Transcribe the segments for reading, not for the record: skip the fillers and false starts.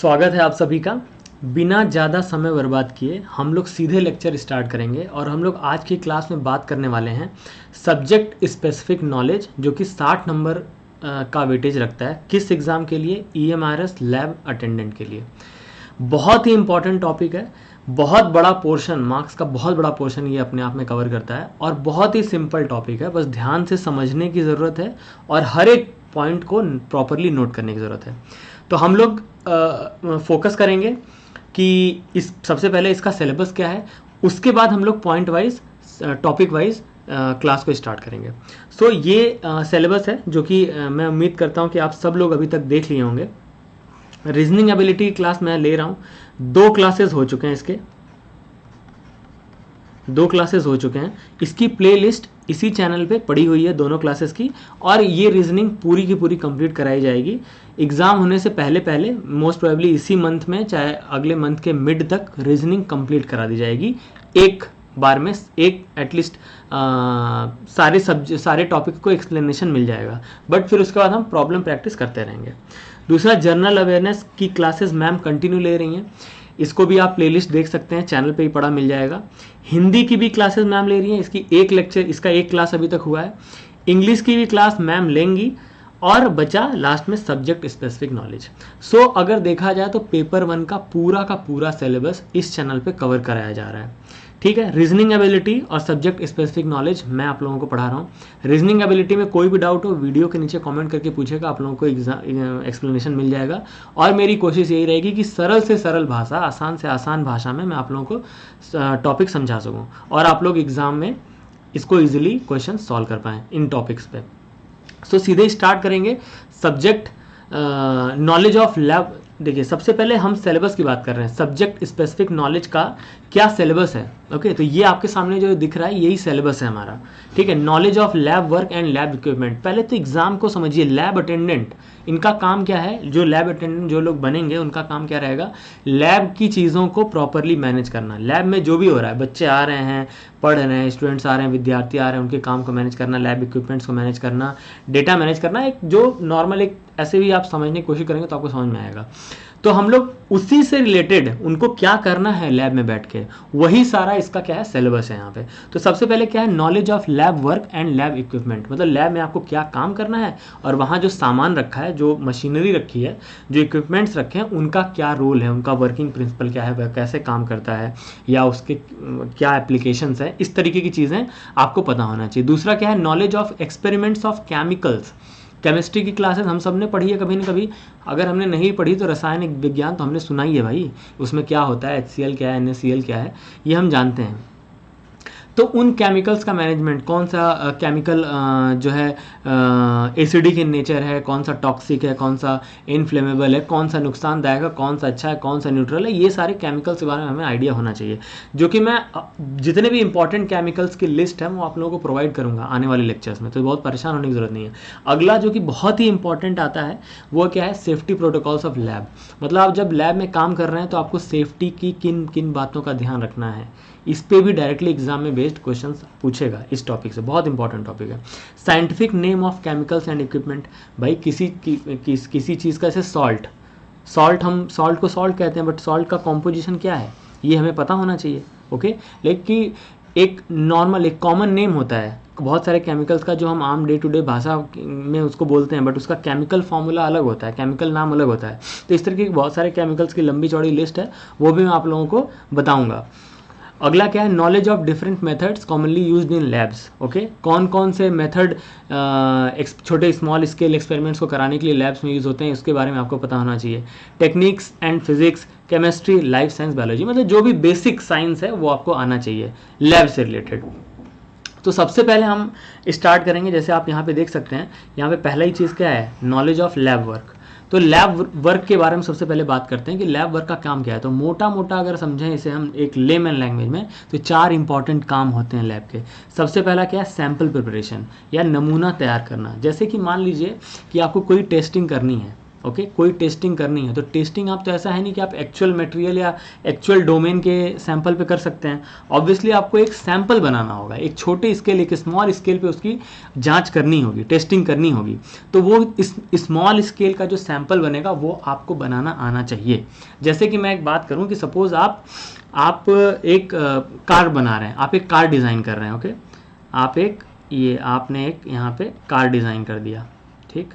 स्वागत है आप सभी का। बिना ज़्यादा समय बर्बाद किए हम लोग सीधे लेक्चर स्टार्ट करेंगे और हम लोग आज की क्लास में बात करने वाले हैं सब्जेक्ट स्पेसिफिक नॉलेज, जो कि 60 नंबर का वेटेज रखता है। किस एग्ज़ाम के लिए? EMRS लैब अटेंडेंट के लिए। बहुत ही इंपॉर्टेंट टॉपिक है, बहुत बड़ा पोर्शन, मार्क्स का बहुत बड़ा पोर्शन ये अपने आप में कवर करता है और बहुत ही सिंपल टॉपिक है। बस ध्यान से समझने की ज़रूरत है और हर एक पॉइंट को प्रॉपरली नोट करने की ज़रूरत है। तो हम लोग फोकस करेंगे कि इस सबसे पहले इसका सिलेबस क्या है, उसके बाद हम लोग point wise, topic wise class को स्टार्ट करेंगे। सो ये सिलेबस है जो कि मैं उम्मीद करता हूँ कि आप सब लोग अभी तक देख लिए होंगे। रीजनिंग एबिलिटी क्लास मैं ले रहा हूँ, 2 क्लासेस हो चुके हैं इसके, 2 क्लासेस हो चुके हैं। इसकी प्लेलिस्ट इसी चैनल पे पड़ी हुई है दोनों क्लासेस की, और ये रीजनिंग पूरी की पूरी कंप्लीट कराई जाएगी। एग्ज़ाम होने से पहले पहले मोस्ट प्रोबेबली इसी मंथ में, चाहे अगले मंथ के मिड तक रीजनिंग कंप्लीट करा दी जाएगी। एक बार में एक एटलीस्ट सारे टॉपिक को एक्सप्लेनेशन मिल जाएगा, बट फिर उसके बाद हम प्रॉब्लम प्रैक्टिस करते रहेंगे। दूसरा, जनरल अवेयरनेस की क्लासेस मैम कंटिन्यू ले रही हैं, इसको भी आप प्लेलिस्ट देख सकते हैं, चैनल पे ही पड़ा मिल जाएगा। हिंदी की भी क्लासेस मैम ले रही हैं, इसका एक क्लास अभी तक हुआ है। इंग्लिश की भी क्लास मैम लेंगी, और बचा लास्ट में सब्जेक्ट स्पेसिफिक नॉलेज। सो अगर देखा जाए तो पेपर 1 का पूरा सिलेबस इस चैनल पे कवर कराया जा रहा है। ठीक है, रीजनिंग एबिलिटी और सब्जेक्ट स्पेसिफिक नॉलेज मैं आप लोगों को पढ़ा रहा हूँ। रीजनिंग एबिलिटी में कोई भी डाउट हो वीडियो के नीचे कमेंट करके पूछेगा, आप लोगों को एक्सप्लेनेशन मिल जाएगा। और मेरी कोशिश यही रहेगी कि सरल से सरल भाषा, आसान से आसान भाषा में मैं आप लोगों को टॉपिक समझा सकूँ और आप लोग एग्जाम में इसको ईजिली क्वेश्चन सॉल्व कर पाएँ इन टॉपिक्स पे। सो सीधे स्टार्ट करेंगे। Subject knowledge of lab. देखिए, सबसे पहले हम सिलेबस की बात कर रहे हैं। सब्जेक्ट स्पेसिफिक नॉलेज का क्या सिलेबस है? ओके, तो ये आपके सामने जो दिख रहा है यही सिलेबस है हमारा। ठीक है, knowledge of lab work and lab equipment. पहले तो एग्जाम को समझिए। लैब अटेंडेंट, इनका काम क्या है? जो लैब अटेंडेंट जो लोग बनेंगे उनका काम क्या रहेगा? लैब की चीज़ों को प्रॉपरली मैनेज करना। लैब में जो भी हो रहा है, बच्चे आ रहे हैं, पढ़ रहे हैं, स्टूडेंट्स आ रहे हैं, विद्यार्थी आ रहे हैं, उनके काम को मैनेज करना, लैब इक्विपमेंट्स को मैनेज करना, डेटा मैनेज करना। एक जो नॉर्मल, एक ऐसे भी आप समझने की कोशिश करेंगे तो आपको समझ में आएगा। तो हम लोग उसी से रिलेटेड उनको क्या करना है लैब में बैठ के, वही सारा इसका क्या है सिलेबस है यहाँ पे। तो सबसे पहले क्या है? Knowledge of lab work and lab equipment. मतलब लैब में आपको क्या काम करना है और वहाँ जो सामान रखा है, जो मशीनरी रखी है, जो इक्विपमेंट्स रखे हैं, उनका क्या रोल है, उनका वर्किंग प्रिंसिपल क्या है, वह कैसे काम करता है, या उसके क्या एप्लीकेशंस है, इस तरीके की चीज़ें आपको पता होना चाहिए। दूसरा क्या है? Knowledge of experiments of chemicals. Chemistry की क्लासेस हम सब ने पढ़ी है कभी न कभी। अगर हमने नहीं पढ़ी तो रासायनिक विज्ञान तो हमने सुना ही है भाई। उसमें क्या होता है, HCl क्या है, NaCl क्या है, ये हम जानते हैं। तो उन केमिकल्स का मैनेजमेंट, कौन सा केमिकल जो है एसिडिक इन नेचर है, कौन सा टॉक्सिक है, कौन सा इनफ्लेमेबल है, कौन सा नुकसानदायक है, कौन सा अच्छा है, कौन सा न्यूट्रल है, ये सारे केमिकल्स के बारे में हमें आइडिया होना चाहिए। जो कि मैं जितने भी इंपॉर्टेंट केमिकल्स की लिस्ट है वो आप लोगों को प्रोवाइड करूंगा आने वाले लेक्चर्स में, तो बहुत परेशान होने की जरूरत नहीं है। अगला जो कि बहुत ही इंपॉर्टेंट आता है वो क्या है? Safety protocols of lab. मतलब आप जब लैब में काम कर रहे हैं तो आपको सेफ्टी की किन किन बातों का ध्यान रखना है, इस पे भी डायरेक्टली एग्जाम में बेस्ड क्वेश्चंस पूछेगा इस टॉपिक से। बहुत इंपॉर्टेंट टॉपिक है। Scientific name of chemicals and equipment. भाई किसी चीज़ का, जैसे सॉल्ट, हम सॉल्ट को सॉल्ट कहते हैं, बट सॉल्ट का कॉम्पोजिशन क्या है ये हमें पता होना चाहिए। ओके, लेकिन एक नॉर्मल, एक कॉमन नेम होता है बहुत सारे केमिकल्स का, जो हम आम डे टू डे भाषा में उसको बोलते हैं, बट उसका केमिकल फार्मूला अलग होता है, केमिकल नाम अलग होता है। तो इस तरीके की बहुत सारे केमिकल्स की लंबी चौड़ी लिस्ट है, वो भी मैं आप लोगों को बताऊंगा। अगला क्या है? Knowledge of different methods commonly used in labs. Okay, कौन कौन से मेथड छोटे स्मॉल स्केल एक्सपेरिमेंट्स को कराने के लिए लैब्स में यूज़ होते हैं, उसके बारे में आपको पता होना चाहिए। Techniques and physics, chemistry, life science, biology, मतलब जो भी बेसिक साइंस है वो आपको आना चाहिए लैब से रिलेटेड। तो सबसे पहले हम स्टार्ट करेंगे, जैसे आप यहाँ पे देख सकते हैं, यहाँ पे पहला ही चीज़ क्या है? Knowledge of lab work. तो लैब वर्क के बारे में सबसे पहले बात करते हैं कि लैब वर्क का काम क्या है। तो मोटा मोटा अगर समझें इसे हम एक लेमन लैंग्वेज में, तो 4 इंपॉर्टेंट काम होते हैं लैब के। सबसे पहला क्या है? सैंपल प्रिपरेशन या नमूना तैयार करना। जैसे कि मान लीजिए कि आपको कोई टेस्टिंग करनी है, ओके कोई टेस्टिंग करनी है तो टेस्टिंग आप तो ऐसा है नहीं कि आप एक्चुअल मटेरियल या एक्चुअल डोमेन के सैंपल पे कर सकते हैं। ऑब्वियसली आपको एक सैंपल बनाना होगा, एक छोटे स्केल, एक स्मॉल स्केल पे उसकी जांच करनी होगी, टेस्टिंग करनी होगी। तो वो इस स्मॉल स्केल का जो सैंपल बनेगा वो आपको बनाना आना चाहिए। जैसे कि मैं एक बात करूं कि सपोज आप एक कार बना रहे हैं, आप एक कार डिज़ाइन कर रहे हैं। ओके आपने एक यहाँ पे कार डिज़ाइन कर दिया, ठीक,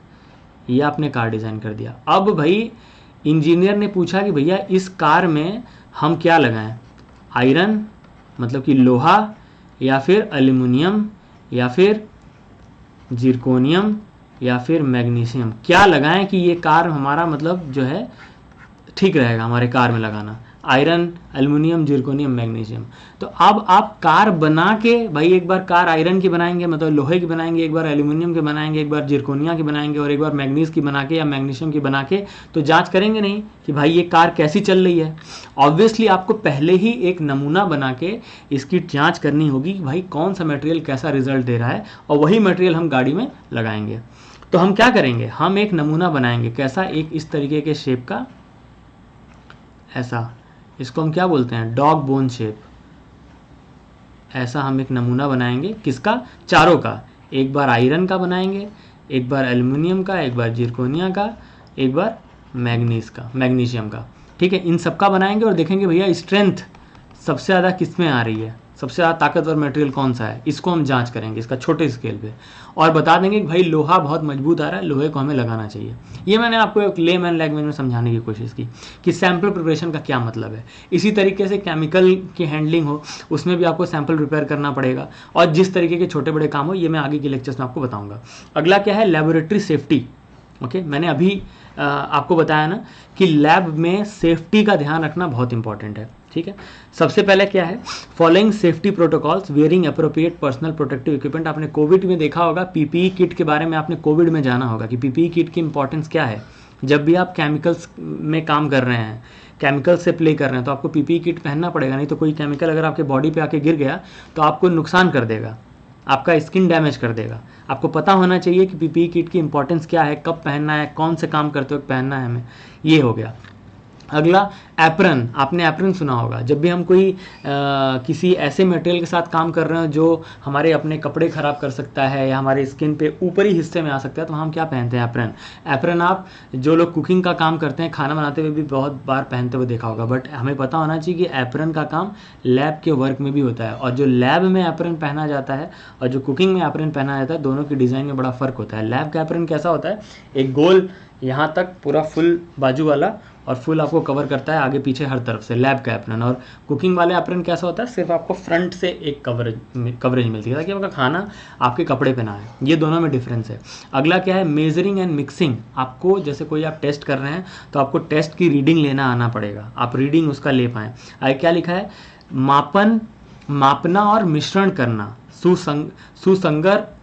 ये आपने कार डिज़ाइन कर दिया। अब भाई इंजीनियर ने पूछा कि भैया इस कार में हम क्या लगाएं, आयरन मतलब कि लोहा, या फिर एल्युमिनियम, या फिर जिरकोनियम, या फिर मैग्नीशियम, क्या लगाएं कि ये कार हमारा मतलब जो है ठीक रहेगा हमारे कार में लगाना, आयरन, एल्युमिनियम, जिरकोनियम, मैग्नीशियम। तो अब आप कार बना के भाई एक बार कार आयरन की बनाएंगे मतलब लोहे की बनाएंगे, एक बार एल्युमिनियम की बनाएंगे, एक बार जिरकोनिया की बनाएंगे और एक बार मैग्नीज की बना के या मैग्नीशियम की बना के तो जांच करेंगे नहीं कि भाई ये कार कैसी चल रही है। ऑब्वियसली आपको पहले ही एक नमूना बना के इसकी जाँच करनी होगी कि भाई कौन सा मटेरियल कैसा रिजल्ट दे रहा है, और वही मटेरियल हम गाड़ी में लगाएंगे। तो हम क्या करेंगे, हम एक नमूना बनाएंगे, कैसा, एक इस तरीके के शेप का, ऐसा, इसको हम क्या बोलते हैं, डॉग बोन शेप। ऐसा हम एक नमूना बनाएंगे, किसका, चारों का, एक बार आयरन का बनाएंगे, एक बार एल्युमिनियम का, एक बार जिरकोनिया का, एक बार मैग्नीशियम का, ठीक है। इन सब का बनाएंगे और देखेंगे भैया स्ट्रेंथ सबसे ज़्यादा किस में आ रही है, सबसे ज़्यादा ताकतवर मटेरियल कौन सा है, इसको हम जांच करेंगे इसका छोटे स्केल पे, और बता देंगे कि भाई लोहा बहुत मजबूत आ रहा है, लोहे को हमें लगाना चाहिए। ये मैंने आपको एक लेमैन लैंग्वेज में समझाने की कोशिश की कि सैंपल प्रिपरेशन का क्या मतलब है। इसी तरीके से केमिकल की हैंडलिंग हो उसमें भी आपको सैंपल प्रिपेयर करना पड़ेगा, और जिस तरीके के छोटे बड़े काम हो ये मैं आगे के लेक्चर्स में आपको बताऊँगा। अगला क्या है, लेबोरेटरी सेफ्टी। ओके मैंने अभी आपको बताया ना कि लैब में सेफ्टी का ध्यान रखना बहुत इंपॉर्टेंट है, ठीक है। सबसे पहले क्या है, following safety protocols, wearing appropriate personal protective equipment. आपने कोविड में देखा होगा, पीपीई किट के बारे में आपने कोविड में जाना होगा कि पीपीई किट की इंपॉर्टेंस क्या है। जब भी आप केमिकल्स में काम कर रहे हैं, केमिकल से प्ले कर रहे हैं, तो आपको पीपीई किट पहनना पड़ेगा, नहीं तो कोई केमिकल अगर आपके बॉडी पे आके गिर गया तो आपको नुकसान कर देगा, आपका स्किन डैमेज कर देगा। आपको पता होना चाहिए कि पीपीई किट की इंपॉर्टेंस क्या है, कब पहनना है, कौन से काम करते वक्त पहनना है हमें, ये हो गया। अगला एप्रन, आपने एप्रन सुना होगा। जब भी हम कोई किसी ऐसे मटेरियल के साथ काम कर रहे हो जो हमारे अपने कपड़े ख़राब कर सकता है या हमारे स्किन पे ऊपरी हिस्से में आ सकता है, तो हम क्या पहनते हैं, एप्रन। एप्रन आप जो लोग कुकिंग का काम करते हैं, खाना बनाते हुए भी बहुत बार पहनते हुए देखा होगा, बट हमें पता होना चाहिए कि एप्रन का काम लैब के वर्क में भी होता है, और जो लैब में एप्रन पहना जाता है और जो कुकिंग में एप्रन पहना जाता है, दोनों की डिज़ाइन में बड़ा फ़र्क होता है। लैब का एप्रन कैसा होता है, एक गोल यहाँ तक पूरा फुल बाजू वाला और फुल आपको कवर करता है आगे पीछे हर तरफ से, लैब का एप्रन। और कुकिंग वाले एप्रन कैसा होता है, सिर्फ आपको फ्रंट से एक कवरेज मिलती है ताकि आपका खाना आपके कपड़े पे ना आए। ये दोनों में डिफरेंस है। अगला क्या है, मेजरिंग एंड मिक्सिंग। आपको जैसे कोई आप टेस्ट कर रहे हैं तो आपको टेस्ट की रीडिंग लेना आना पड़ेगा, आप रीडिंग उसका ले पाएँ। आगे क्या लिखा है, मापना और मिश्रण करना,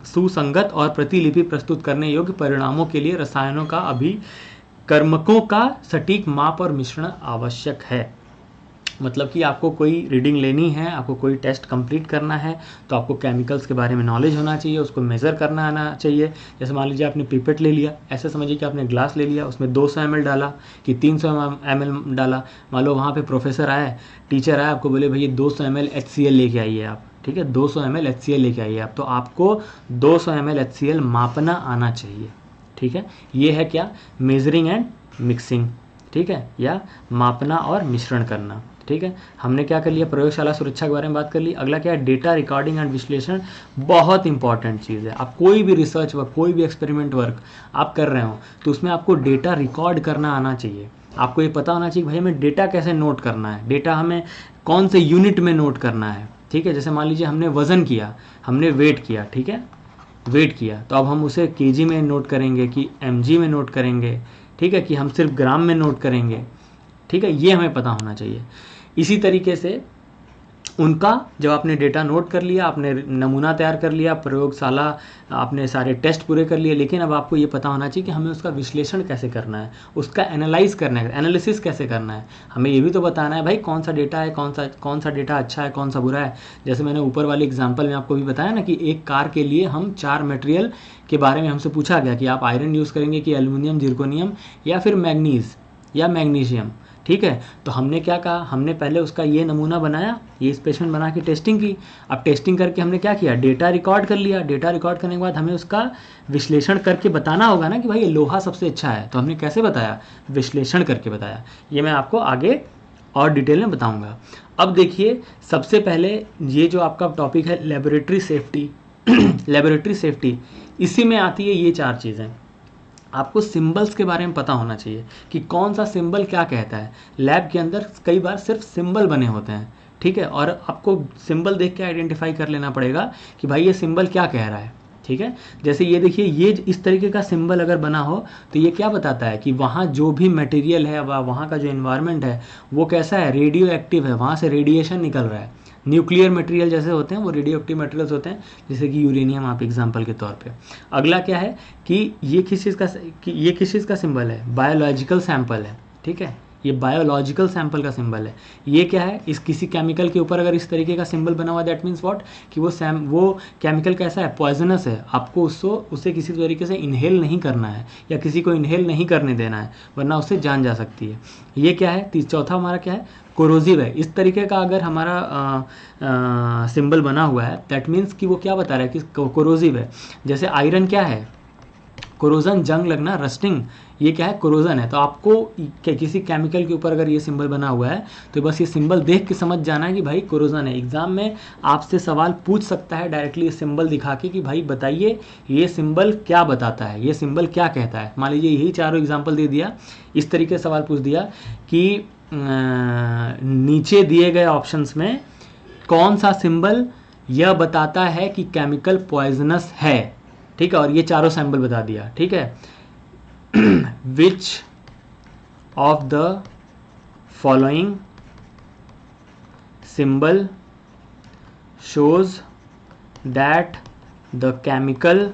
सुसंगत और प्रतिलिपि प्रस्तुत करने योग्य परिणामों के लिए रसायनों का कर्मकों का सटीक माप और मिश्रण आवश्यक है। मतलब कि आपको कोई रीडिंग लेनी है, आपको कोई टेस्ट कंप्लीट करना है, तो आपको केमिकल्स के बारे में नॉलेज होना चाहिए, उसको मेज़र करना आना चाहिए। जैसे मान लीजिए आपने पिपेट ले लिया, ऐसे समझिए कि आपने ग्लास ले लिया, उसमें 200 ml डाला कि 300 ml डाला। मान लो वहाँ पे प्रोफेसर आए, टीचर आए, आपको बोले भैया 200 ml HCl लेके आइए आप, ठीक है, 200 ml HCl लेके आइए आप, तो आपको 200 ml HCl मापना आना चाहिए, ठीक है। ये है क्या, मेजरिंग एंड मिक्सिंग, ठीक है, या मापना और मिश्रण करना, ठीक है। हमने क्या कर लिया, प्रयोगशाला सुरक्षा के बारे में बात कर ली। अगला क्या है, डेटा रिकॉर्डिंग एंड विश्लेषण। बहुत इंपॉर्टेंट चीज़ है। आप कोई भी रिसर्च वर्क, कोई भी एक्सपेरिमेंट वर्क आप कर रहे हो तो उसमें आपको डेटा रिकॉर्ड करना आना चाहिए। आपको ये पता होना चाहिए भाई हमें डेटा कैसे नोट करना है, डेटा हमें कौन से यूनिट में नोट करना है, ठीक है। जैसे मान लीजिए हमने वज़न किया, हमने वेट किया, ठीक है, वेट किया, तो अब हम उसे केजी में नोट करेंगे कि एमजी में नोट करेंगे, ठीक है, कि हम सिर्फ ग्राम में नोट करेंगे, ठीक है, ये हमें पता होना चाहिए। इसी तरीके से उनका जब आपने डेटा नोट कर लिया, आपने नमूना तैयार कर लिया, प्रयोगशाला आपने सारे टेस्ट पूरे कर लिए, लेकिन अब आपको ये पता होना चाहिए कि हमें उसका विश्लेषण कैसे करना है, उसका एनालाइज करना है, एनालिसिस कैसे करना है। हमें ये भी तो बताना है भाई कौन सा डेटा है, कौन सा डेटा अच्छा है, कौन सा बुरा है। जैसे मैंने ऊपर वाले एग्जाम्पल में आपको भी बताया ना कि एक कार के लिए हम 4 मटेरियल के बारे में हमसे पूछा गया कि आप आयरन यूज़ करेंगे कि एल्युमिनियम, जिरकोनियम या फिर मैग्नीज या मैग्नीशियम। ठीक है, तो हमने क्या कहा, हमने पहले उसका ये नमूना बनाया, ये स्पेसिमेन बना के टेस्टिंग की। अब टेस्टिंग करके हमने क्या किया, डेटा रिकॉर्ड कर लिया। डेटा रिकॉर्ड करने के बाद हमें उसका विश्लेषण करके बताना होगा ना कि भाई ये लोहा सबसे अच्छा है। तो हमने कैसे बताया, विश्लेषण करके बताया। ये मैं आपको आगे और डिटेल में बताऊंगा। अब देखिए, सबसे पहले ये जो आपका टॉपिक है लेबोरेटरी सेफ्टी लेबोरेटरी सेफ्टी, इसी में आती है ये 4 चीज़ें। आपको सिंबल्स के बारे में पता होना चाहिए कि कौन सा सिंबल क्या कहता है। लैब के अंदर कई बार सिर्फ सिंबल बने होते हैं, ठीक है, और आपको सिंबल देख के आइडेंटिफाई कर लेना पड़ेगा कि भाई ये सिंबल क्या कह रहा है। ठीक है, जैसे ये देखिए, ये इस तरीके का सिंबल अगर बना हो तो ये क्या बताता है कि वहाँ जो भी मटेरियल है, वहाँ का जो इन्वायरमेंट है वो कैसा है, रेडियो एक्टिव है, वहाँ से रेडिएशन निकल रहा है। न्यूक्लियर मटेरियल जैसे होते हैं वो रेडियो एक्टिव मटेरियल्स होते हैं, जैसे कि यूरेनियम आप एग्जांपल के तौर पे। अगला क्या है कि ये किस चीज़ का सिंबल है, बायोलॉजिकल सैंपल है। ठीक है, ये बायोलॉजिकल सैंपल का सिंबल है। ये क्या है, इस किसी केमिकल के ऊपर अगर इस तरीके का सिंबल बना हुआ, दैट मीन्स व्हाट कि वो केमिकल कैसा है, पॉइजनस है। आपको उसे किसी तरीके से इनहेल नहीं करना है या किसी को इनहेल नहीं करने देना है, वरना उससे जान जा सकती है। ये क्या है, चौथा हमारा क्या है, कोरोजिव है। इस तरीके का अगर हमारा सिंबल बना हुआ है, दैट मीन्स कि वो क्या बता रहा है कि कोरोजिव है। जैसे आयरन क्या है, कोरोजन, जंग लगना, रस्टिंग, ये क्या है, कोरोजन है। तो आपको किसी केमिकल के ऊपर अगर ये सिंबल बना हुआ है तो बस ये सिंबल देख के समझ जाना है कि भाई कोरोजन है। एग्जाम में आपसे सवाल पूछ सकता है डायरेक्टली ये सिंबल दिखा के कि भाई बताइए ये सिंबल क्या बताता है, ये सिंबल क्या कहता है। मान लीजिए यही चारों एग्जाम्पल दे दिया, इस तरीके से सवाल पूछ दिया कि नीचे दिए गए ऑप्शंस में कौन सा सिंबल यह बताता है कि केमिकल पॉइजनस है। ठीक है, और ये चारों सिंबल बता दिया। ठीक है, which of the following symbol shows that the chemical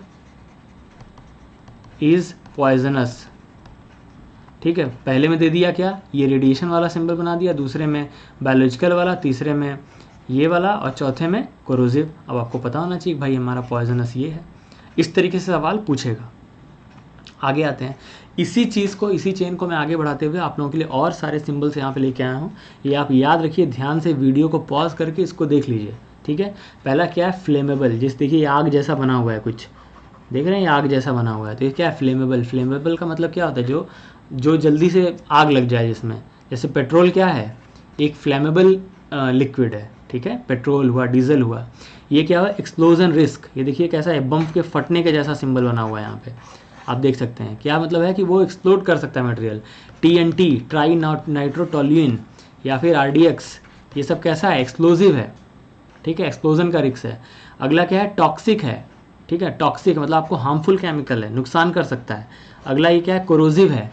is poisonous. ठीक है, पहले में दे दिया क्या, ये रेडिएशन वाला सिंबल बना दिया, दूसरे में बायोलॉजिकल वाला, तीसरे में ये वाला और चौथे में कोरोजिव। अब आपको पता होना चाहिए भाई हमारा पॉइजनस ये है। इस तरीके से सवाल पूछेगा। आगे आते हैं, इसी चीज़ को, इसी चेन को मैं आगे बढ़ाते हुए आप लोगों के लिए और सारे सिंबल्स यहाँ पे लेके आया हूँ। ये आप याद रखिए, ध्यान से वीडियो को पॉज करके इसको देख लीजिए। ठीक है, पहला क्या है, फ्लेमेबल। जिस देखिए आग जैसा बना हुआ है, कुछ देख रहे हैं, आग जैसा बना हुआ है, तो ये क्या है, फ्लेमेबल। फ्लेमेबल का मतलब क्या होता है, जो जल्दी से आग लग जाए जिसमें। जैसे पेट्रोल क्या है, एक फ्लेमेबल लिक्विड है। ठीक है, पेट्रोल हुआ, डीजल हुआ। ये क्या हुआ, एक्सप्लोजन रिस्क। ये देखिए कैसा है, बम के फटने के जैसा सिंबल बना हुआ है यहाँ पे, आप देख सकते हैं। क्या मतलब है कि वो एक्सप्लोड कर सकता है मटेरियल। TNT, ट्राई नाइट्रोटोल्यूइन या फिर RDX, ये सब कैसा है, एक्सप्लोजिव है। ठीक है, एक्सप्लोजन का रिस्क है। अगला क्या है, टॉक्सिक है। ठीक है, टॉक्सिक मतलब आपको हार्मफुल केमिकल है, नुकसान कर सकता है। अगला ये क्या है, कोरोजिव है।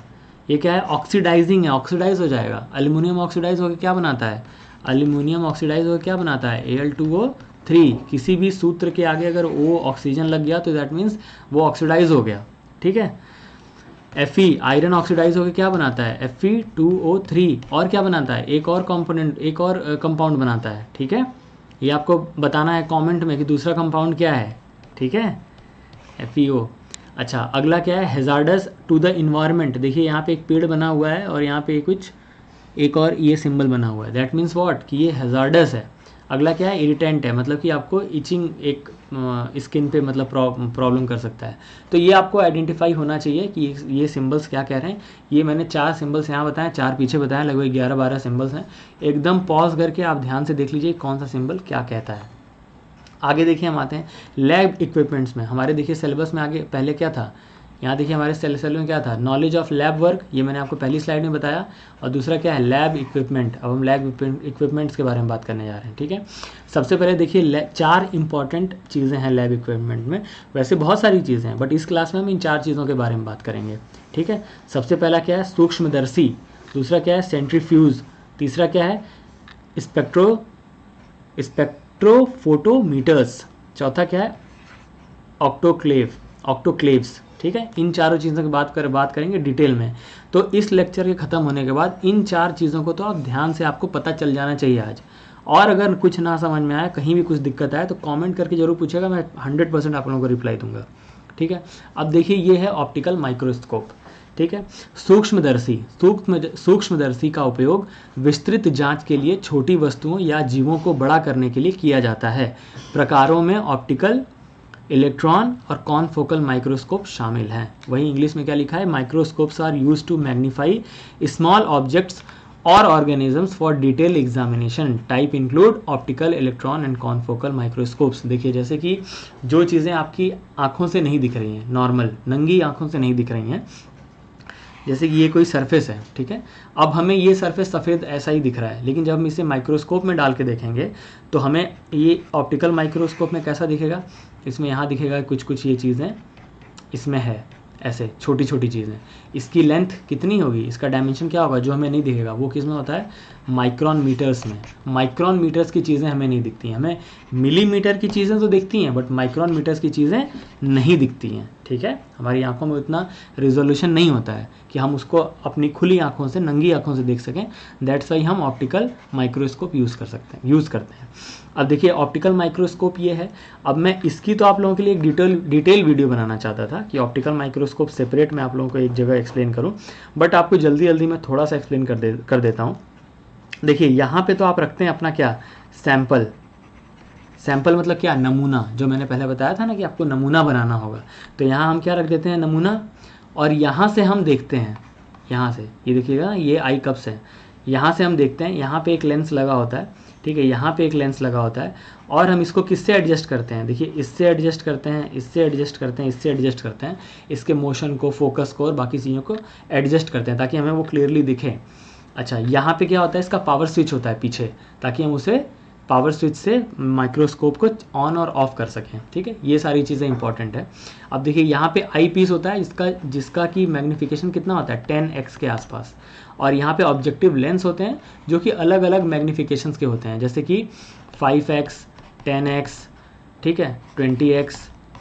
ये क्या है, ऑक्सीडाइजिंग है, ऑक्सीडाइज हो जाएगा। एल्यूमिनियम ऑक्सीडाइज होकर क्या बनाता है, एल्यूमिनियम ऑक्सीडाइज होकर क्या बनाता है, Al2O3। किसी भी सूत्र के आगे अगर O ऑक्सीजन लग गया तो दैट मीन्स वो ऑक्सीडाइज हो गया। ठीक है, Fe, आयरन ऑक्सीडाइज होकर क्या बनाता है, Fe2O3। और क्या बनाता है, एक और कंपोनेंट, एक और कंपाउंड बनाता है। ठीक है, ये आपको बताना है कमेंट में कि दूसरा कंपाउंड क्या है। ठीक है, FeO। अच्छा, अगला क्या है, हैजार्डस टू द इन्वायरमेंट। देखिए यहाँ पे एक पेड़ बना हुआ है और यहाँ पे कुछ एक और ये सिंबल बना हुआ है, दैट मीन्स व्हाट कि ये हैजार्डस है। अगला क्या है, इरिटेंट है, मतलब कि आपको इचिंग, एक स्किन पे मतलब प्रॉब्लम कर सकता है। तो ये आपको आइडेंटिफाई होना चाहिए कि ये सिंबल्स क्या कह रहे हैं। ये मैंने 4 सिंबल्स यहाँ बताएं, 4 पीछे बताएं, लगभग 11-12 सिंबल्स हैं। एकदम पॉज करके आप ध्यान से देख लीजिए कौन सा सिंबल क्या कहता है। आगे देखिए, हम आते हैं लैब इक्विपमेंट्स में। हमारे देखिए सिलेबस में आगे पहले क्या था, यहाँ देखिए हमारे सिलेबस में क्या था, नॉलेज ऑफ लैब वर्क, ये मैंने आपको पहली स्लाइड में बताया। और दूसरा क्या है, लैब इक्विपमेंट। अब हम लैब इक्विपमेंट्स के बारे में बात करने जा रहे हैं। ठीक है, सबसे पहले देखिए 4 इंपॉर्टेंट चीज़ें हैं लैब इक्विपमेंट में। वैसे बहुत सारी चीज़ें हैं, बट इस क्लास में हम इन 4 चीज़ों के बारे में बात करेंगे। ठीक है, सबसे पहला क्या है, सूक्ष्मदर्शी। दूसरा क्या है, सेंट्रीफ्यूज। तीसरा क्या है, स्पेक्ट्रोफोटोमीटर्स, चौथा क्या है, ऑक्टोक्लेव्स। ठीक है, इन चारों चीज़ों की बात करेंगे डिटेल में। तो इस लेक्चर के ख़त्म होने के बाद इन 4 चीज़ों को तो आप ध्यान से आपको पता चल जाना चाहिए आज। और अगर कुछ ना समझ में आए, कहीं भी कुछ दिक्कत आए तो कमेंट करके जरूर पूछेगा, मैं 100% आप लोगों को रिप्लाई दूंगा। ठीक है, अब देखिए ये है ऑप्टिकल माइक्रोस्कोप। ठीक है, सूक्ष्मदर्शी का उपयोग विस्तृत जांच के लिए छोटी वस्तुओं या जीवों को बड़ा करने के लिए किया जाता है। प्रकारों में ऑप्टिकल, इलेक्ट्रॉन और कॉनफोकल माइक्रोस्कोप शामिल हैं। वहीं इंग्लिश में क्या लिखा है, microscopes are use to magnify small objects और organisms for detail examination. Type include optical, electron and confocal microscopes. देखिए जैसे कि जो चीज़ें आपकी आंखों से नहीं दिख रही हैं, नॉर्मल नंगी आंखों से नहीं दिख रही हैं, जैसे कि ये कोई सरफेस है। ठीक है, अब हमें ये सरफेस सफ़ेद ऐसा ही दिख रहा है, लेकिन जब हम इसे माइक्रोस्कोप में डाल के देखेंगे तो हमें ये ऑप्टिकल माइक्रोस्कोप में कैसा दिखेगा, इसमें यहाँ दिखेगा कुछ ये चीज़ें इसमें है, ऐसे छोटी छोटी चीज़ें। इसकी लेंथ कितनी होगी, इसका डायमेंशन क्या होगा, जो हमें नहीं दिखेगा, वो किस में होता है, माइक्रोन मीटर्स में। माइक्रोन मीटर्स की चीज़ें हमें नहीं दिखती हैं, हमें मिलीमीटर की चीज़ें तो दिखती हैं, बट माइक्रोन मीटर्स की चीज़ें नहीं दिखती हैं। ठीक है, हमारी आंखों में उतना रिजोल्यूशन नहीं होता है कि हम उसको अपनी खुली आंखों से, नंगी आंखों से देख सकें। दैट्स वाई हम ऑप्टिकल माइक्रोस्कोप यूज़ करते हैं। अब देखिए ऑप्टिकल माइक्रोस्कोप ये है। अब मैं इसकी तो आप लोगों के लिए एक डिटेल वीडियो बनाना चाहता था कि ऑप्टिकल माइक्रोस्कोप सेपरेट मैं आप लोगों को एक जगह एक्सप्लेन करूं, बट आपको जल्दी मैं थोड़ा सा एक्सप्लेन कर देता हूं। देखिए यहाँ पे तो आप रखते हैं अपना क्या, सैंपल मतलब क्या, नमूना। जो मैंने पहले बताया था ना कि आपको नमूना बनाना होगा, तो यहाँ हम क्या रख देते हैं, नमूना। और यहाँ से हम देखते हैं, यहाँ से ये देखिएगा, ये आई कप्स है, यहाँ से हम देखते हैं, यहाँ पे एक लेंस लगा होता है। ठीक है, यहाँ पे एक लेंस लगा होता है, और हम इसको किससे एडजस्ट करते हैं, देखिए इससे एडजस्ट करते हैं, इससे एडजस्ट करते हैं, इससे एडजस्ट करते हैं, इसके मोशन को, फोकस को और बाकी चीज़ों को एडजस्ट करते हैं ताकि हमें वो क्लियरली दिखे। अच्छा, यहाँ पे क्या होता है, इसका पावर स्विच होता है पीछे, ताकि हम उसे पावर स्विच से माइक्रोस्कोप को ऑन और ऑफ कर सकें। ठीक है, ये सारी चीज़ें इंपॉर्टेंट है। अब देखिए यहाँ पे आई पीस होता है, जिसका की मैग्नीफिकेशन कितना होता है, 10x के आसपास। और यहाँ पे ऑब्जेक्टिव लेंस होते हैं जो कि अलग अलग मैग्नीफिकेशंस के होते हैं, जैसे कि 5x, 10x, ठीक है, 20x,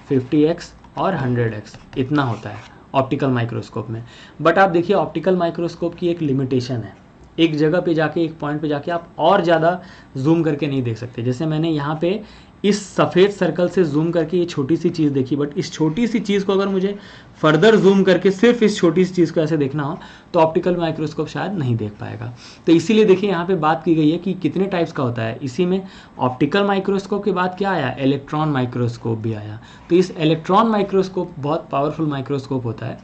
50x और 100x, इतना होता है ऑप्टिकल माइक्रोस्कोप में। बट आप देखिए ऑप्टिकल माइक्रोस्कोप की एक लिमिटेशन है, एक जगह पे जाके, एक पॉइंट पे जाके आप और ज़्यादा जूम करके नहीं देख सकते। जैसे मैंने यहाँ पे इस सफ़ेद सर्कल से जूम करके ये छोटी सी चीज़ देखी, बट इस छोटी सी चीज़ को अगर मुझे फर्दर जूम करके सिर्फ इस छोटी सी चीज़ को ऐसे देखना हो तो ऑप्टिकल माइक्रोस्कोप शायद नहीं देख पाएगा। तो इसीलिए देखिए यहाँ पे बात की गई है कि कितने टाइप्स का होता है। इसी में ऑप्टिकल माइक्रोस्कोप के बाद क्या आया, इलेक्ट्रॉन माइक्रोस्कोप भी आया। तो इस इलेक्ट्रॉन माइक्रोस्कोप बहुत पावरफुल माइक्रोस्कोप होता है,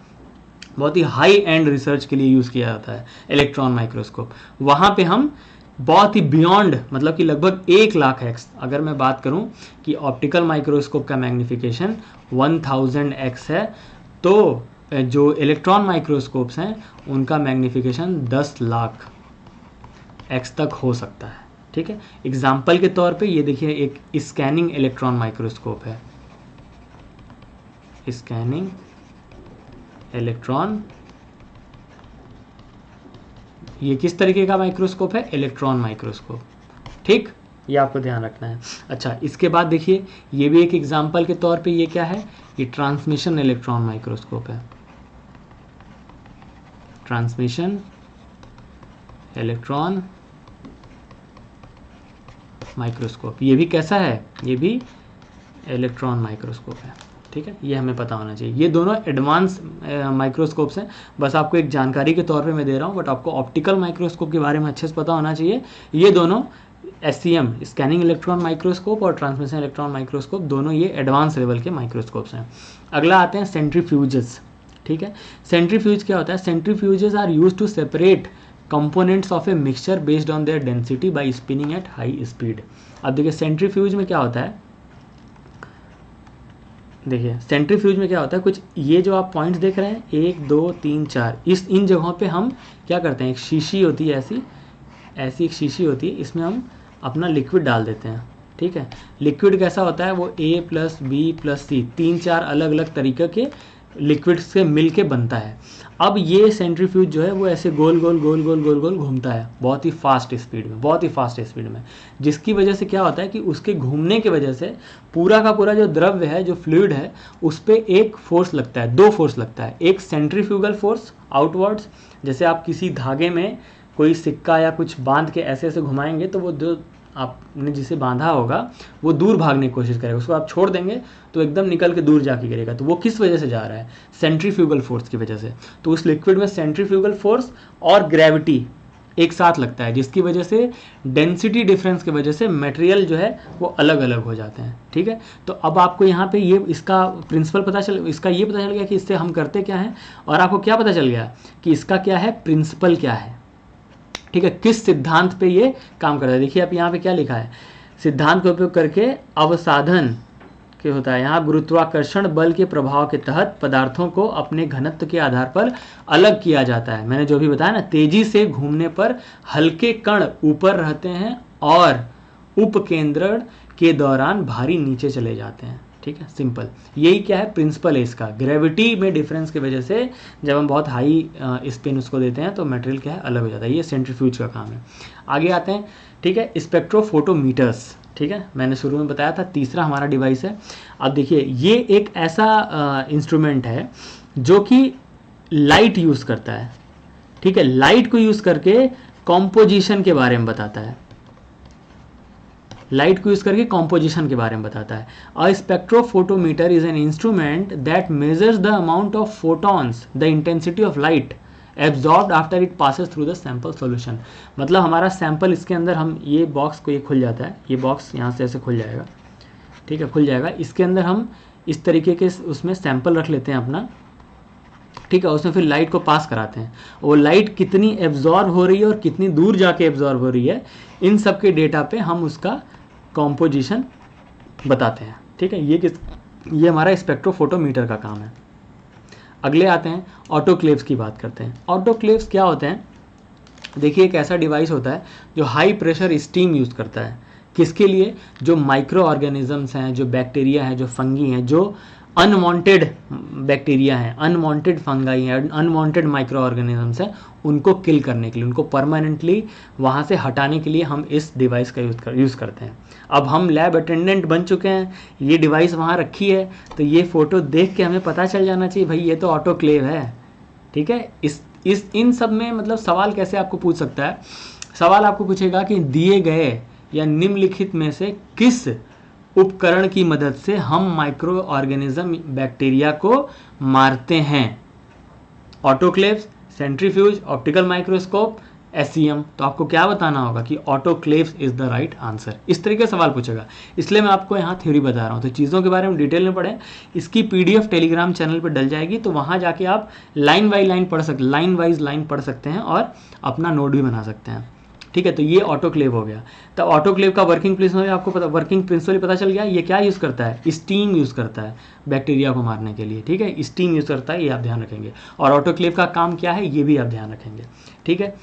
बहुत ही हाई एंड रिसर्च के लिए यूज़ किया जाता है इलेक्ट्रॉन माइक्रोस्कोप। वहाँ पे हम बहुत ही बियॉन्ड, मतलब कि लगभग 1,00,000x, अगर मैं बात करूं कि ऑप्टिकल माइक्रोस्कोप का मैग्नीफिकेशन 1000x है, तो जो इलेक्ट्रॉन माइक्रोस्कोप्स हैं उनका मैग्नीफिकेशन 10,00,000x तक हो सकता है। ठीक है, एग्जाम्पल के तौर पे ये देखिए एक स्कैनिंग इलेक्ट्रॉन माइक्रोस्कोप है, स्कैनिंग इलेक्ट्रॉन, ये किस तरीके का माइक्रोस्कोप है, इलेक्ट्रॉन माइक्रोस्कोप। ठीक, ये आपको ध्यान रखना है। अच्छा, इसके बाद देखिए ये भी एक एग्जांपल के तौर पे, ये क्या है, ये ट्रांसमिशन इलेक्ट्रॉन माइक्रोस्कोप है, ट्रांसमिशन इलेक्ट्रॉन माइक्रोस्कोप। ये भी कैसा है, ये भी इलेक्ट्रॉन माइक्रोस्कोप है। ठीक है, ये हमें पता होना चाहिए। ये दोनों एडवांस माइक्रोस्कोप्स हैं, बस आपको एक जानकारी के तौर पे मैं दे रहा हूँ, बट आपको ऑप्टिकल माइक्रोस्कोप के बारे में अच्छे से पता होना चाहिए। ये दोनों SEM, स्कैनिंग इलेक्ट्रॉन माइक्रोस्कोप, और ट्रांसमिशन इलेक्ट्रॉन माइक्रोस्कोप, दोनों ये एडवांस लेवल के माइक्रोस्कोप्स हैं। अगला आते हैं सेंट्रीफ्यूजेस। ठीक है, सेंट्रीफ्यूज क्या होता है, centrifuges are use to separate components of a mixture based on their density by spinning at high speed. अब देखिए सेंट्रीफ्यूज में क्या होता है, देखिए सेंट्रीफ्यूज में क्या होता है, कुछ ये जो आप पॉइंट्स देख रहे हैं 1 2 3 4, इन जगहों पे हम क्या करते हैं, एक शीशी होती है, ऐसी एक शीशी होती है, इसमें हम अपना लिक्विड डाल देते हैं। ठीक है, लिक्विड कैसा होता है, वो A+, B+, C, 3-4 अलग अलग तरीके के लिक्विड से मिल के बनता है। अब ये सेंट्रीफ्यूज जो है वो ऐसे गोल गोल गोल गोल गोल गोल घूमता है बहुत ही फास्ट स्पीड में, बहुत ही फास्ट स्पीड में, जिसकी वजह से क्या होता है कि उसके घूमने की वजह से पूरा का पूरा जो द्रव्य है, जो फ्लूइड है, उस पर एक फोर्स लगता है, दो फोर्स लगता है। एक सेंट्रीफ्यूगल फोर्स आउटवर्ड्स, जैसे आप किसी धागे में कोई सिक्का या कुछ बांध के ऐसे ऐसे घुमाएंगे तो वो जो आपने जिसे बांधा होगा वो दूर भागने की कोशिश करेगा, उसको आप छोड़ देंगे तो एकदम निकल के दूर जाके गिरेगा। तो वो किस वजह से जा रहा है? सेंट्रीफ्यूगल फोर्स की वजह से। तो उस लिक्विड में सेंट्रीफ्यूगल फोर्स और ग्रेविटी एक साथ लगता है, जिसकी वजह से डेंसिटी डिफरेंस की वजह से मटेरियल जो है वो अलग अलग हो जाते हैं। ठीक है, तो अब आपको यहाँ पे ये इसका प्रिंसिपल पता चल, इसका ये पता चल गया कि इससे हम करते क्या हैं, और आपको क्या पता चल गया कि इसका क्या है, प्रिंसिपल क्या है। ठीक है, किस सिद्धांत पे ये काम करता है। देखिए आप यहाँ पे क्या लिखा है, सिद्धांत का उपयोग करके अवसाधन के होता है। यहाँ गुरुत्वाकर्षण बल के प्रभाव के तहत पदार्थों को अपने घनत्व के आधार पर अलग किया जाता है। मैंने जो भी बताया ना, तेजी से घूमने पर हल्के कण ऊपर रहते हैं और उपकेंद्रण के दौरान भारी नीचे चले जाते हैं। ठीक है, सिंपल, यही क्या है, प्रिंसिपल है इसका। ग्रेविटी में डिफरेंस की वजह से जब हम बहुत हाई स्पिन उसको देते हैं तो मटेरियल क्या है, अलग हो जाता है। ये सेंट्रीफ्यूज का काम है। आगे आते हैं। ठीक है, स्पेक्ट्रोफोटोमीटर्स। ठीक है, मैंने शुरू में बताया था तीसरा हमारा डिवाइस है। अब देखिए, ये एक ऐसा इंस्ट्रूमेंट है जो कि लाइट यूज़ करता है। ठीक है, लाइट को यूज़ करके कॉम्पोजिशन के बारे में बताता है, लाइट को यूज करके कॉम्पोजिशन के बारे में बताता है। A spectrophotometer is an instrument that measures the amount of photons, the intensity of light absorbed after it passes through the sample solution. मतलब हमारा सैंपल, इसके अंदर हम ये बॉक्स को, ये खुल जाता है, ये बॉक्स यहाँ से ऐसे खुल जाएगा। ठीक है, खुल जाएगा। इसके अंदर हम इस तरीके के उसमें सैंपल रख लेते हैं अपना। ठीक है, उसमें फिर लाइट को पास कराते हैं। वो लाइट कितनी एब्जॉर्ब हो रही है और कितनी दूर जाके एब्जॉर्ब हो रही है, इन सब के डेटा पे हम उसका कॉम्पोजिशन बताते हैं। ठीक है, ये हमारा स्पेक्ट्रोफोटोमीटर का काम है। अगले आते हैं, ऑटोक्लेव्स की बात करते हैं। ऑटोक्लेव्स क्या होते हैं? देखिए, एक ऐसा डिवाइस होता है जो हाई प्रेशर स्टीम यूज़ करता है। किसके लिए? जो माइक्रो ऑर्गेनिजम्स हैं, जो बैक्टीरिया हैं, जो फंगी हैं, जो अनवांटेड बैक्टीरिया हैं, अनवांटेड फंगाई हैं, अनवांटेड माइक्रो ऑर्गेनिजम्स हैं, उनको किल करने के लिए, उनको परमानेंटली वहाँ से हटाने के लिए हम इस डिवाइस का यूज़ करते हैं। अब हम लैब अटेंडेंट बन चुके हैं, ये डिवाइस वहाँ रखी है, तो ये फ़ोटो देख के हमें पता चल जाना चाहिए भाई ये तो ऑटोक्लेव है। ठीक है, इन सब में मतलब सवाल कैसे आपको पूछ सकता है? सवाल आपको पूछेगा कि दिए गए या निम्नलिखित में से किस उपकरण की मदद से हम माइक्रो ऑर्गेनिज्म बैक्टीरिया को मारते हैं? ऑटोक्लेव्स, सेंट्रीफ्यूज, ऑप्टिकल माइक्रोस्कोप, SEM। तो आपको क्या बताना होगा कि ऑटोक्लेव्स इज द राइट आंसर। इस तरीके से सवाल पूछेगा, इसलिए मैं आपको यहाँ थ्योरी बता रहा हूँ। तो चीज़ों के बारे में डिटेल में पढ़ें। इसकी PDF टेलीग्राम चैनल पर डल जाएगी, तो वहाँ जाके आप लाइन बाई लाइन पढ़ सकते, लाइन वाइज लाइन पढ़ सकते हैं और अपना नोट भी बना सकते हैं। ठीक है, तो ये ऑटोक्लेव हो गया। तो ऑटोक्लेव का वर्किंग प्रिंसिपल आपको पता, वर्किंग प्रिंसिपल पता चल गया। ये क्या यूज़ करता है? स्टीम यूज़ करता है बैक्टीरिया को मारने के लिए। ठीक है, स्टीम यूज़ करता है, ये आप ध्यान रखेंगे। और ऑटोक्लेव का काम क्या है, ये भी आप ध्यान रखेंगे। ठीक है,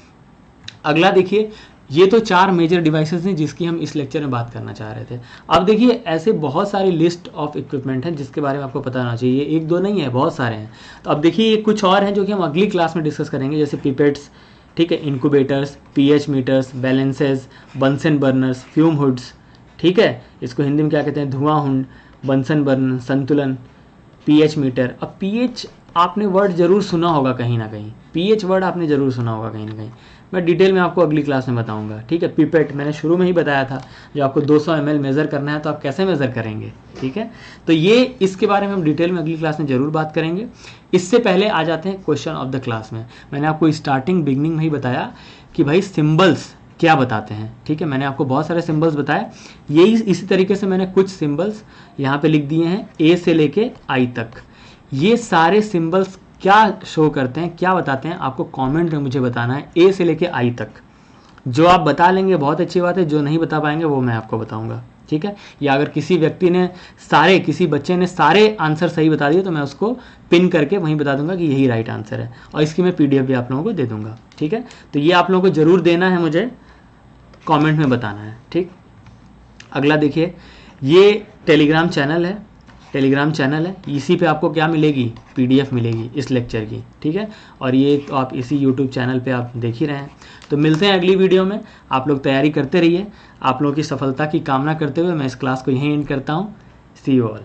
अगला देखिए, ये तो 4 मेजर डिवाइसेस हैं जिसकी हम इस लेक्चर में बात करना चाह रहे थे। अब देखिए, ऐसे बहुत सारी लिस्ट ऑफ इक्विपमेंट हैं जिसके बारे में आपको पता होना चाहिए। एक दो नहीं है, बहुत सारे हैं। तो अब देखिए, कुछ और हैं जो कि हम अगली क्लास में डिस्कस करेंगे, जैसे पिपेट्स, ठीक है, incubators, pH meters, balances, Bunsen burners, fume hoods. ठीक है, इसको हिंदी में क्या कहते हैं? धुआं हुंड, बंसन बर्नर, संतुलन, pH मीटर। अब pH आपने वर्ड जरूर सुना होगा कहीं ना कहीं, pH वर्ड आपने जरूर सुना होगा कहीं ना कहीं। मैं डिटेल में आपको अगली क्लास में बताऊंगा। ठीक है, पिपेट मैंने शुरू में ही बताया था, जो आपको 200 ml मेज़र करना है तो आप कैसे मेज़र करेंगे। ठीक है, तो ये इसके बारे में हम डिटेल में अगली क्लास में ज़रूर बात करेंगे। इससे पहले आ जाते हैं क्वेश्चन ऑफ द क्लास में। मैंने आपको स्टार्टिंग बिगनिंग में ही बताया कि भाई सिम्बल्स क्या बताते हैं। ठीक है, मैंने आपको बहुत सारे सिम्बल्स बताए। यही इसी तरीके से मैंने कुछ सिम्बल्स यहाँ पे लिख दिए हैं, A से लेके I तक। ये सारे सिम्बल्स क्या शो करते हैं, क्या बताते हैं, आपको कमेंट में मुझे बताना है, A से लेके I तक। जो आप बता लेंगे बहुत अच्छी बात है, जो नहीं बता पाएंगे वो मैं आपको बताऊंगा। ठीक है, या अगर किसी व्यक्ति ने किसी बच्चे ने सारे आंसर सही बता दिए तो मैं उसको पिन करके वहीं बता दूंगा कि यही राइट आंसर है, और इसकी मैं PDF भी आप लोगों को दे दूंगा। ठीक है, तो ये आप लोगों को ज़रूर देना है, मुझे कमेंट में बताना है। ठीक, अगला देखिए, ये टेलीग्राम चैनल है, टेलीग्राम चैनल है, इसी पे आपको क्या मिलेगी, PDF मिलेगी इस लेक्चर की, ठीक है। और ये तो आप इसी यूट्यूब चैनल पे आप देख ही रहे हैं। तो मिलते हैं अगली वीडियो में, आप लोग तैयारी करते रहिए। आप लोगों की सफलता की कामना करते हुए मैं इस क्लास को यहीं एंड करता हूँ। सी यू ऑल।